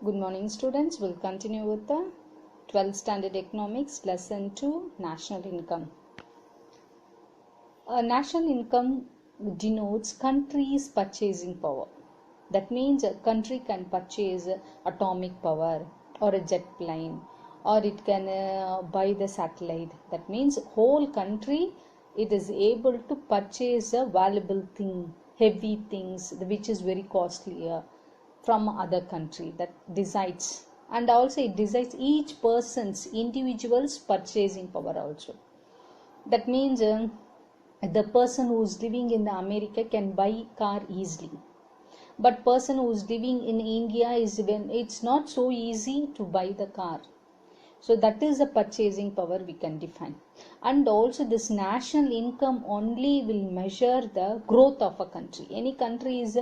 Good morning students, we'll continue with the 12th standard economics lesson 2 national income. National income denotes country's purchasing power. That means a country can purchase atomic power or a jet plane, or it can buy the satellite. That means whole country it is able to purchase a valuable thing, heavy things which is very costlier from other country. That decides, and also it decides each person's individual's purchasing power also. That means the person who is living in the America can buy car easily, but person who is living in India is when it's not so easy to buy the car. So that is the purchasing power we can define. And also this national income only will measure the growth of a country. Any country is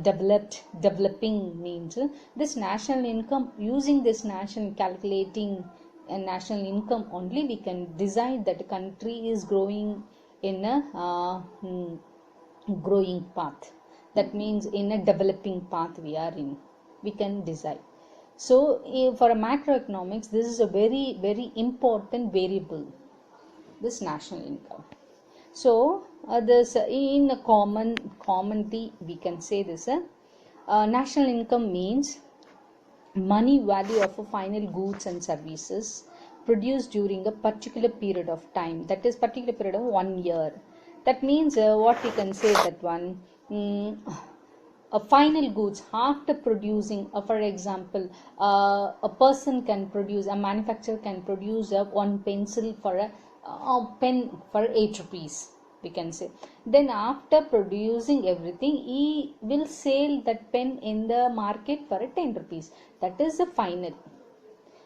developing means this national income, using this national calculating and national income only we can decide that country is growing in a growing path. That means in a developing path we are in. We can decide. So for a macroeconomics, this is a very, very important variable, this national income. So this in a commonly we can say this national income means money value of a final goods and services produced during a particular period of time. That is particular period of 1 year. That means what we can say that one. A final goods after producing, for example, a person can produce, a manufacturer can produce one pencil for a pen for 8 rupees, we can say. Then after producing everything, he will sell that pen in the market for 10 rupees. That is the final.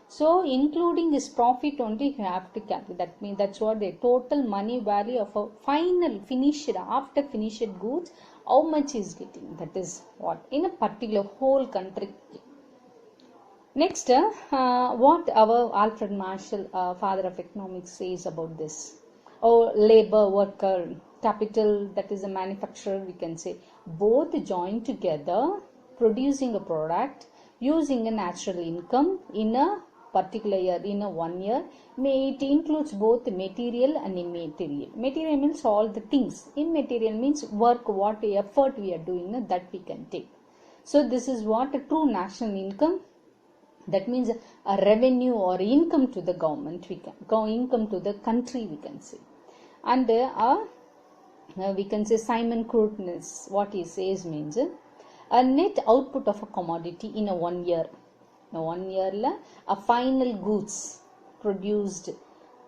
So including his profit only you have to calculate. That means that's what the total money value of a final finished after finished goods, how much is getting. That is what in a particular whole country. Next, what our Alfred Marshall, father of economics, says about this. Or labor, worker, capital, that is a manufacturer, we can say. Both join together producing a product using a natural income in a particular year, in a 1 year. It includes both material and immaterial. Material means all the things. Immaterial means work, what effort we are doing, that we can take. So this is what a true national income. That means a revenue or income to the government, we can go income to the country, we can say. And we can say Simon Courtness, what he says means a net output of a commodity in a 1 year. In 1 year a final goods produced,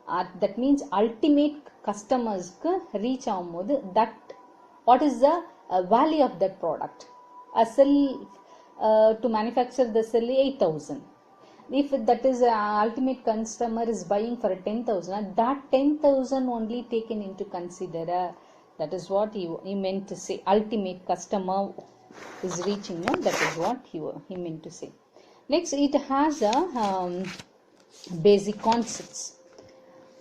that means ultimate customers reach agumbodhu, that what is the value of that product. A cell to manufacture the cell 8,000. If that is ultimate customer is buying for 10,000, that 10,000 only taken into consider. That is what he meant to say. Ultimate customer is reaching, no? That is what he meant to say. Next, it has a basic concepts.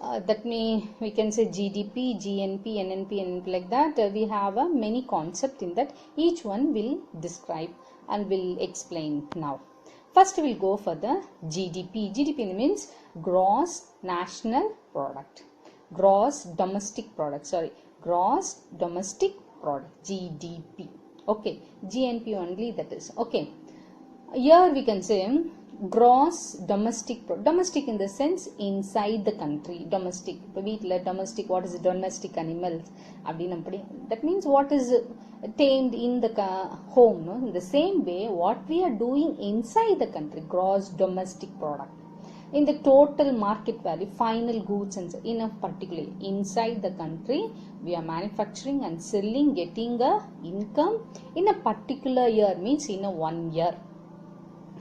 That we can say GDP, GNP, NNP, NNP, like that. We have many concepts in that. Each one will describe and will explain now. First, we will go for the GDP. GDP means gross national product. Gross domestic product. Sorry, gross domestic product. GDP. Okay, GNP only, that is. Okay. Here we can say gross domestic product. Domestic in the sense inside the country. Domestic. Domestic, what is it? Domestic animals. That means what is tamed in the home. No? In the same way, what we are doing inside the country. Gross domestic product. In the total market value, final goods and in a particular inside the country, we are manufacturing and selling, getting a income in a particular year, means in a 1 year.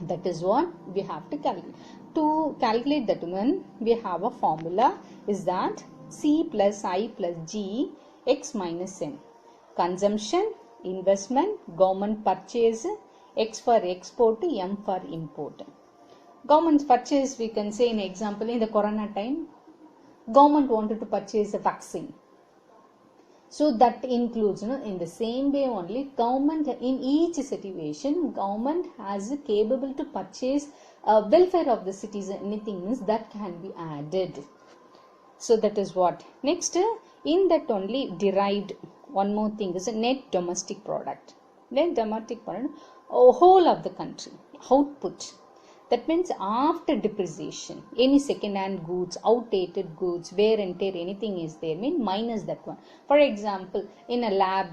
That is what we have to calculate. To calculate that one, we have a formula, is that C plus I plus G, X minus N. Consumption, investment, government purchase, X for export, M for import. Government purchase, we can say in example, in the corona time, government wanted to purchase a vaccine. So that includes, in the same way only, government in each situation, government has capable to purchase welfare of the citizen, anything that can be added. So that is what. Next, in that only derived, one more thing is a net domestic product. Net domestic product, whole of the country, output. That means after depreciation, any second-hand goods, outdated goods, wear and tear, anything is there, mean minus that one. For example, in a lab,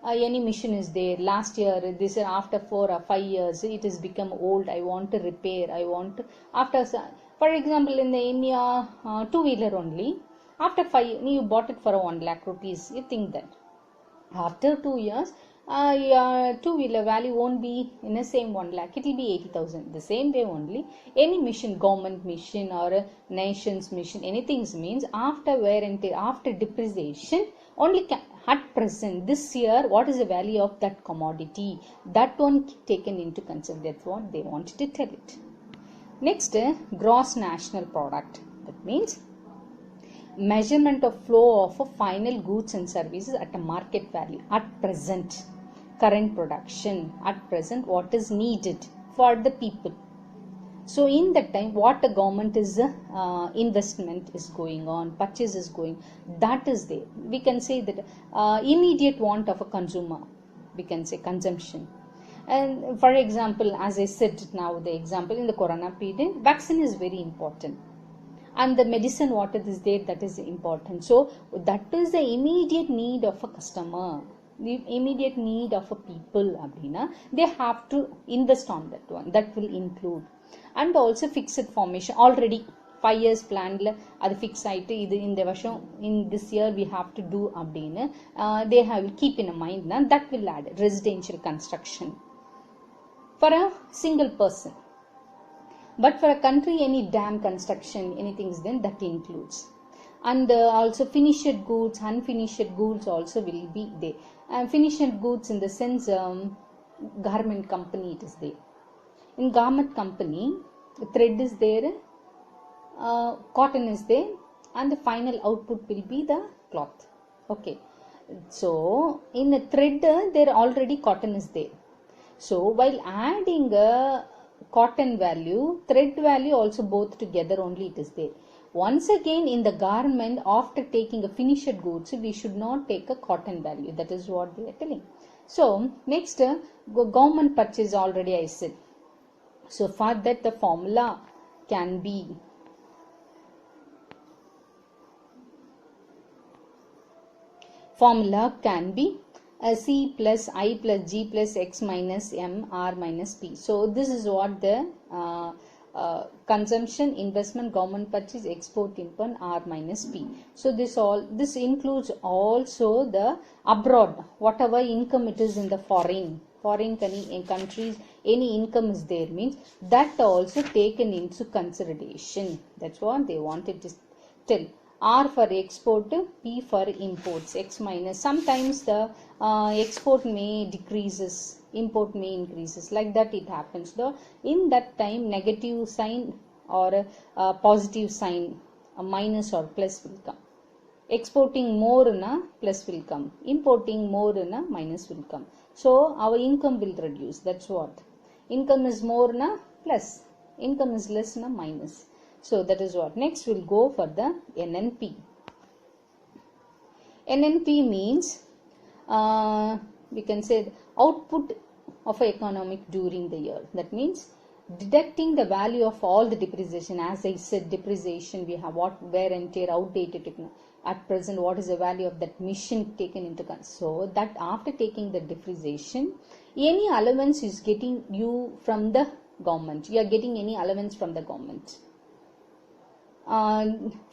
any machine is there, last year, this year, after 4 or 5 years, it has become old, I want to repair, I want to, after, for example, in the two-wheeler only, after 5, you bought it for 1 lakh rupees, you think that after 2 years, your two-wheeler value won't be in the same 1 lakh, it will be 80,000. The same way only, any mission, government mission or a nation's mission, anything means after wear and tear, after depreciation, only at present, this year, what is the value of that commodity? That one taken into consideration. That's what they wanted to tell it. Next, gross national product. That means measurement of flow of final goods and services at a market value at present, current production at present, what is needed for the people. So in that time, what the government is investment is going on, purchase is going, that is there. We can say that immediate want of a consumer, we can say consumption. And for example, as I said now, the example in the corona period, vaccine is very important. And the medicine, what is there, that is important. So that is the immediate need of a customer, the immediate need of a people. Abhina, they have to invest on that one. That will include. And also fixed formation. Already 5 years planned, அது fix ஆயிட்டு இது இந்த வருஷம் in this year we have to do அப்படின்னு they have keep in a mind. That will add residential construction for a single person. But for a country, any dam construction, anything, then that includes. And also finished goods, unfinished goods also will be there. And finished goods in the sense, garment company it is there. In garment company, thread is there, cotton is there, and the final output will be the cloth. Okay. So in a thread, there already cotton is there. So while adding a cotton value, thread value also both together only it is there. Once again in the garment, after taking a finished goods, we should not take a cotton value. That is what they are telling. So next, government purchase already I said. So for that the formula can be C plus I plus G plus X minus M R minus P. So this is what the consumption, investment, government purchase, export, import, R minus P. So this includes also the abroad, whatever income it is in the foreign countries, any income is there, means that also taken into consideration. That's what they wanted to tell. R for export, P for imports, X minus. Sometimes the export may decreases, import may increases. Like that it happens. Though in that time, negative sign or a positive sign, a minus or plus will come. Exporting more na plus will come. Importing more na minus will come. So our income will reduce. That's what. Income is more na plus. Income is less na minus. So that is what. Next we'll go for the NNP. NNP means we can say output of economic during the year. That means deducting the value of all the depreciation. As I said, depreciation we have what wear and tear, outdated technology. At present, what is the value of that machine taken into account? So that after taking the depreciation, any allowance is getting you from the government. You are getting any allowance from the government.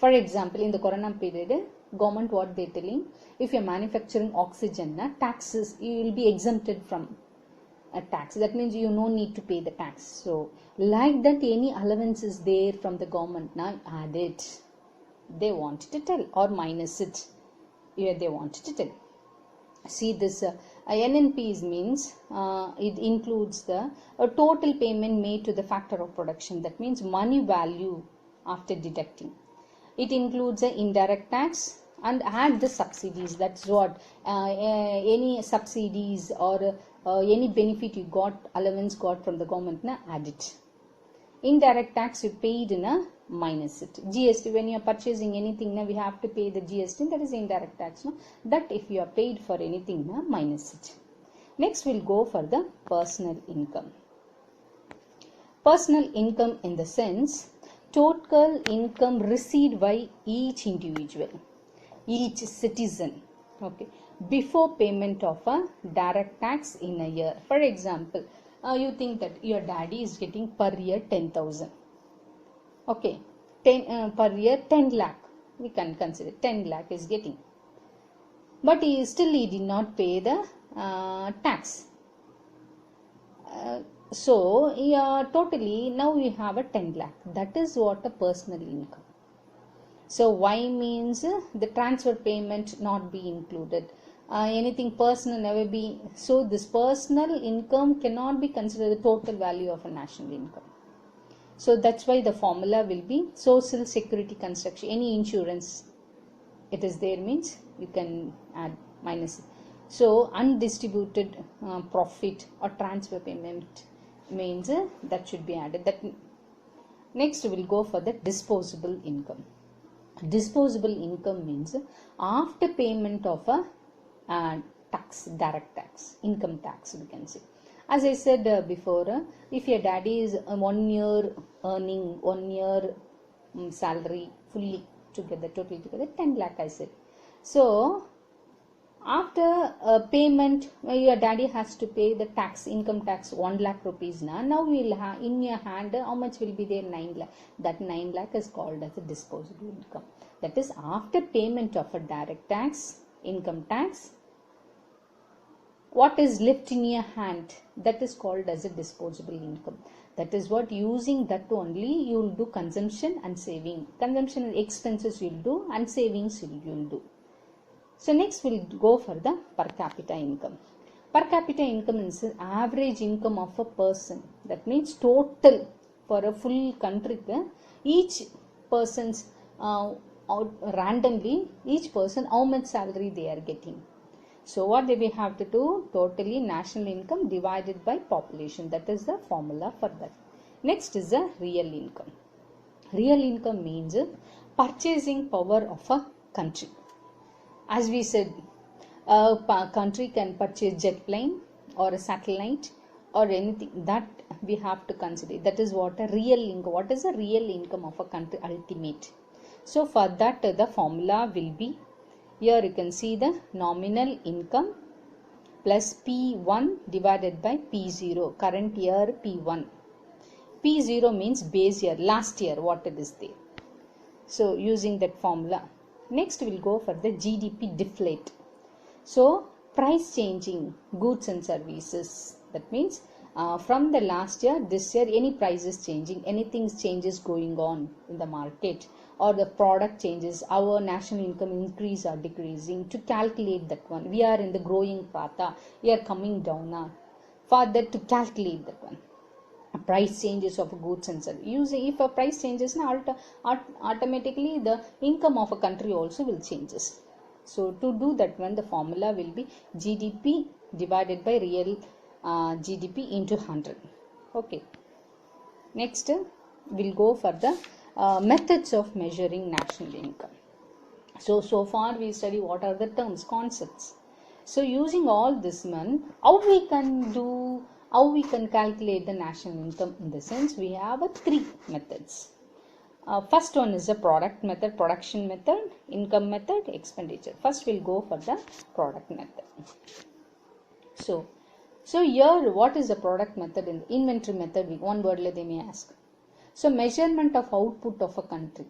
For example, in the corona period, government what they telling, if you are manufacturing oxygen, taxes you will be exempted from a tax. That means you no need to pay the tax. So like that, any allowance is there from the government, now add it. They wanted to tell, or minus it. Here they wanted to tell. See this NNP means it includes the total payment made to the factor of production. That means money value after deducting. It includes the indirect tax, and add the subsidies. That's what any subsidies or any benefit you got, allowance got from the government, na add it. Indirect tax you paid in a minus it. GST, when you are purchasing anything, na we have to pay the GST, that is indirect tax. No? That if you are paid for anything, na minus it. Next we'll go for the personal income. Personal income in the sense total income received by each individual, each citizen, okay, before payment of a direct tax in a year. For example, you think that your daddy is getting per year 10,000, okay, 10 per year 10 lakh, we can consider 10 lakh is getting, but he did not pay the tax. So totally now we have a 10 lakh. That is what a personal income. So Y means the transfer payment not be included. Anything personal never be. So this personal income cannot be considered the total value of a national income. So that's why the formula will be social security construction. Any insurance it is there means you can add minus. So undistributed profit or transfer payment means that should be added. That next we will go for the disposable income. Disposable income means after payment of a tax, direct tax, income tax we can say. As I said before, if your daddy is 1 year earning, 1 year salary fully together, totally together 10 lakh I said. So after payment, your daddy has to pay the tax, income tax 1 lakh rupees. Now we will have in your hand how much will be there? 9 lakh. That 9 lakh is called as a disposable income. That is after payment of a direct tax, income tax, what is left in your hand, that is called as a disposable income. That is what using that only you will do consumption and saving. Consumption and expenses you will do and savings you will do. So next we'll go for the per capita income. Per capita income is the average income of a person. That means total for a full country. Each person's randomly, each person how much salary they are getting. So what we have to do? Totally national income divided by population. That is the formula for that. Next is the real income. Real income means purchasing power of a country. As we said, a country can purchase jet plane or a satellite or anything that we have to consider. That is what a real income. What is the real income of a country? Ultimate. So for that the formula will be, here you can see the nominal income plus P1 divided by P0. Current year P1. P0 means base year, last year what it is there. So using that formula. Next we will go for the GDP deflate. So price changing goods and services. That means from the last year, this year any price is changing, anything changes going on in the market or the product changes, our national income increase or decreasing. To calculate that one, we are in the growing path, we are coming down. For that to calculate that one. Price changes of goods and services. Using if a price changes, automatically the income of a country also will changes. So to do that one, the formula will be GDP divided by real GDP into 100. Okay. Next we'll go for the methods of measuring national income. So far we study what are the terms, concepts. So using all this one, how we can calculate the national income in the sense we have 3 methods. First one is a product method, production method, income method, expenditure. First we'll go for the product method. So here what is the product method? In the inventory method, one word they may ask. So measurement of output of a country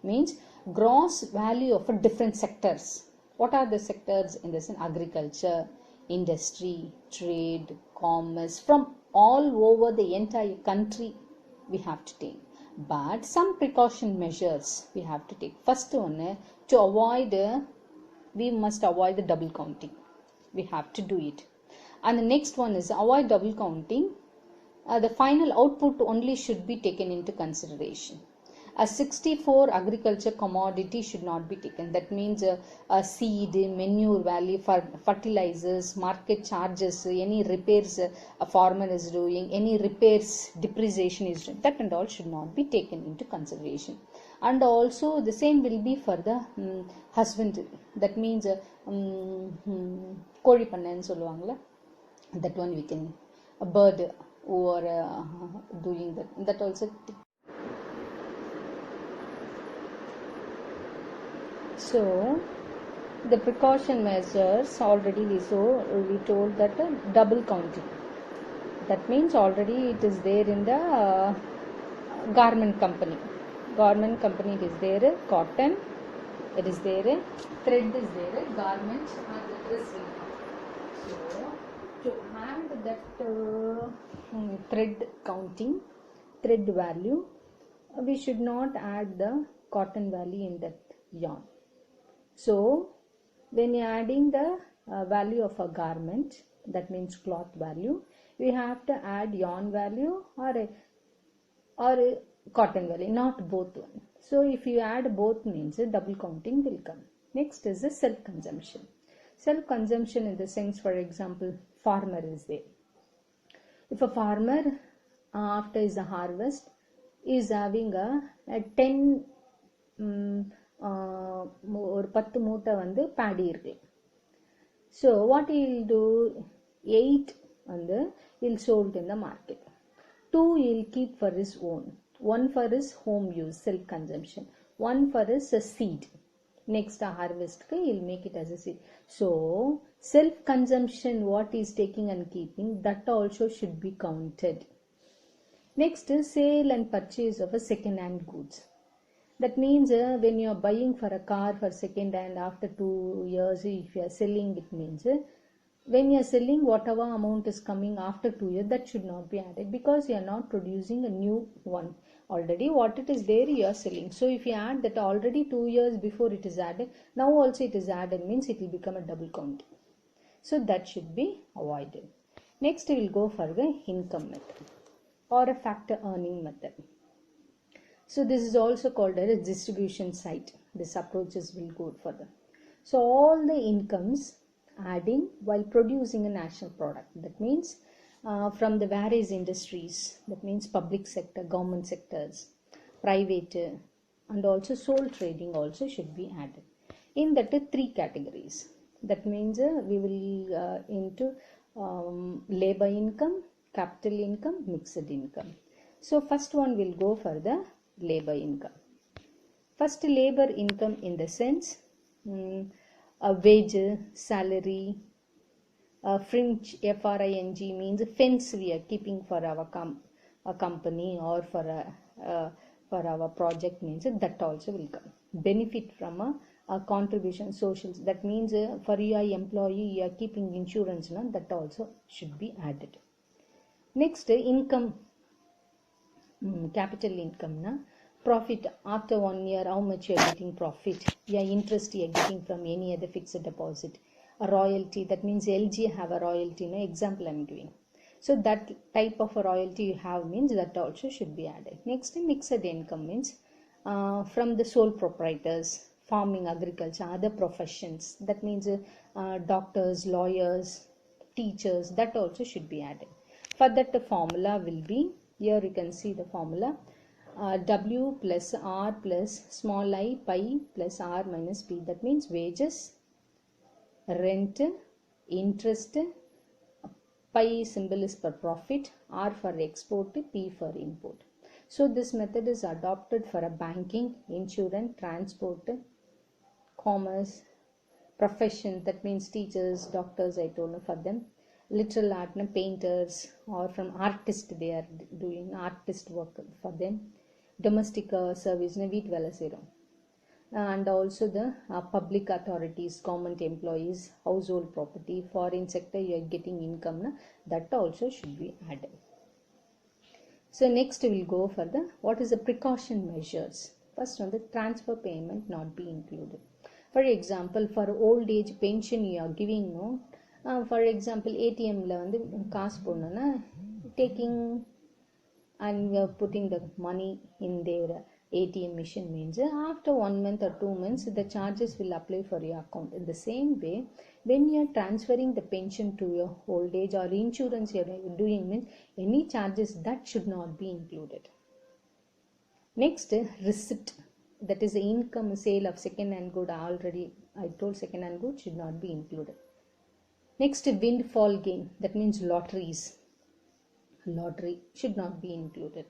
means gross value of different sectors. What are the sectors in this? In agriculture, industry, trade, commerce, from all over the entire country we have to take. But some precaution measures we have to take. First one, to avoid, we must avoid the double counting. We have to do it. And the next one is avoid double counting. The final output only should be taken into consideration. A 64 agriculture commodity should not be taken. That means a seed, manure value, for fertilizers, market charges, any repairs a farmer is doing, any repairs depreciation is doing, that and all should not be taken into consideration. And also the same will be for the husbandry. That means கோழி பண்ணைன்னு சொல்லுவாங்கல்ல, that one we can, a bird or doing that also. So the precaution measures already we told that double counting. That means already it is there in the garment company. Garment company it is there, cotton it is there, thread is there, garment and dress will come. So to add that thread counting, thread value, we should not add the cotton value in that yarn. So when you are adding the value of a garment, that means cloth value, we have to add yarn value or cotton value, not both one. So if you add both means double counting will come. Next is the self consumption. Self consumption in the sense, for example, farmer is there. If a farmer after his harvest is having a 10 ஒரு 10 மூட்டை வந்து paddy இருக்கு. So what he will do, 8 வந்து he'll sold in the market, 2 he'll keep for his own, 1 for his home use self consumption, 1 for his seed, next harvest he'll make it as a seed. So self consumption what he is taking and keeping, that also should be counted. Next is sale and purchase of a second hand goods. That means when you are buying for a car for second hand, after 2 years if you are selling, it means when you are selling whatever amount is coming after 2 years, that should not be added, because you are not producing a new one. Already what it is there you are selling. So if you add that already 2 years before it is added, now also it is added, means it will become a double count. So that should be avoided. Next we will go for the income method or a factor earning method. So this is also called as a distribution site. This approaches will go further. So all the incomes adding while producing a national product. That means from the various industries. That means public sector, government sectors, private, and also sole trading also should be added. In that 3 categories. That means we will into labor income, capital income, mixed income. So first one will go for the labor income. First labor income in the sense a wage, salary, fringe, FRING means fence we are keeping for our company or for our project, means that also will come. Benefit from a contribution socials, that means for your employee you are keeping insurance, no? That also should be added. Next income, capital income, na? Profit after 1 year, how much you are getting profit, interest you are getting from any other fixed deposit, a royalty, that means LG have a royalty, no? Example I am doing. So that type of a royalty you have, means that also should be added. Next mixed income means from the sole proprietors, farming, agriculture, other professions, that means doctors, lawyers, teachers, that also should be added. For that the formula will be, here you can see the formula, W plus R plus small I pi plus R minus P. That means wages, rent, interest, pi symbol is for profit, R for export, P for import. So this method is adopted for a banking, insurance, transport, commerce, profession, that means teachers, doctors, I told you for them, literal art, painters, or from artists, they are doing artist work for them, domestic service, வீட்டு வேலை செய்கிறோம், and also the public authorities, government employees, household property, foreign sector you are getting income, that also should be added. So next we will go for the what is the precaution measures. First one, the transfer payment not be included. For example, for old age pension you are giving, no, for example ATM la வந்து காசு போடணும்னா taking and we are putting the money in their ATM machine means after 1 month or 2 months the charges will apply for your account. In the same way, when you are transferring the pension to your old age or insurance you are doing means any charges that should not be included. Next, receipt, that is the income sale of second hand good. Already I told second hand good should not be included. Next, windfall gain, that means lotteries. Lottery should not be included.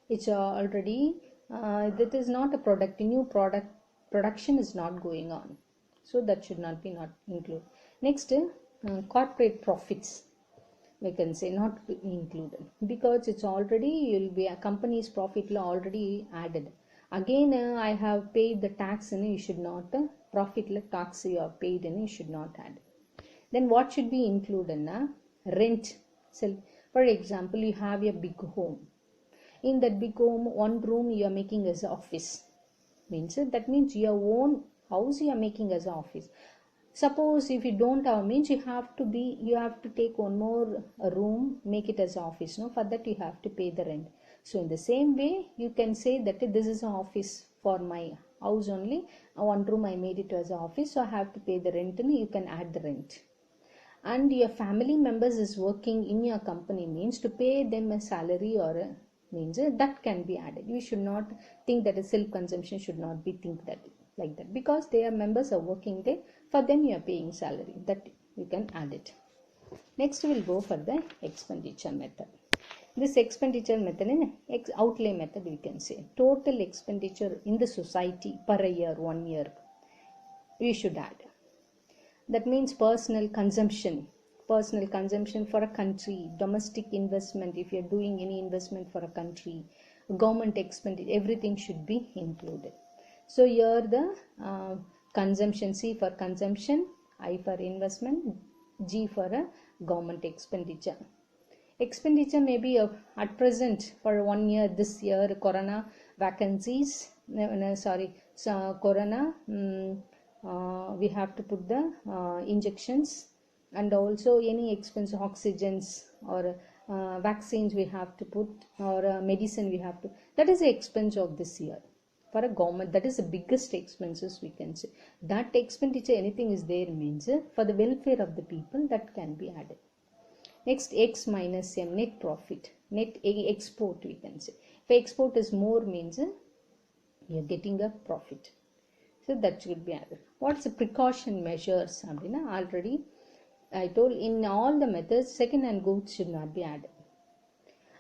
It's already that is not a product, new product production is not going on, so that should not be not included. Next, corporate profits, we can say not be included because it's already will be a company's profit already added. Again, I have paid the tax and you should not profit tax you have paid and you should not add. Then what should be included? Rent. So, for example, you have a big home. In that big home, one room you are making as an office. That means your own house you are making as an office. Suppose if you don't have means you have to take one more room, make it as an office. No, for that you have to pay the rent. So in the same way, you can say that this is an office for my house only. One room I made it as an office, so I have to pay the rent and you can add the rent. And your family members is working in your company means to pay them a salary or a means that can be added. You should not think that a self-consumption should not be think that like that because their members are working there. For them you are paying salary, that you can add it. Next we will go for the expenditure method. This expenditure method is outlay method, we can say. Total expenditure in the society per year, 1 year, we should add. That means personal consumption for a country, domestic investment, if you are doing any investment for a country, government expenditure, everything should be included. So here the consumption, C for consumption, I for investment, G for a government expenditure. Expenditure may be at present for 1 year, this year corona vacancies, corona we have to put the injections and also any expense, oxygens or vaccines we have to put or medicine we have to, that is the expense of this year for a government. That is the biggest expenses we can say. That expenditure anything is there means for the welfare of the people, that can be added. Next, X minus M, net profit, net export we can say. If export is more means you are getting a profit, so that should be added. What's the precaution measures? Already I told in all the methods second hand goods should not be added.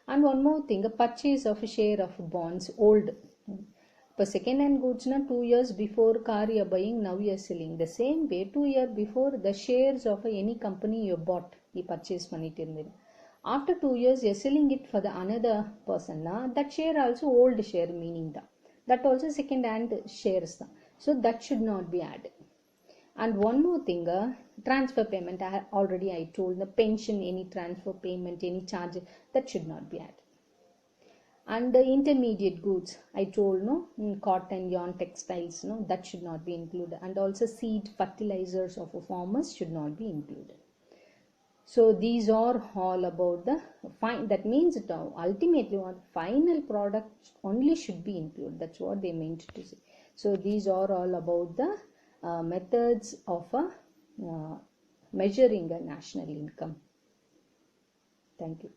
And one more thing, a purchase of a share of bonds old. For second hand goods, 2 years before car you are buying, now you are selling. The same way 2 years before the shares of any company you bought, you purchase பண்ணிட்டு. After 2 years you are selling it for the another person. That share also old share meaning that also second hand shares. So that should not be added. And one more thing, transfer payment, I told, the pension, any transfer payment, any charge, that should not be added. And the intermediate goods, I told, cotton, yarn, textiles, that should not be included. And also seed, fertilizers of farmers should not be included. So these are all about the that means ultimately what final product only should be included. That's what they meant to say. So these are all about the methods of measuring a national income. Thank you.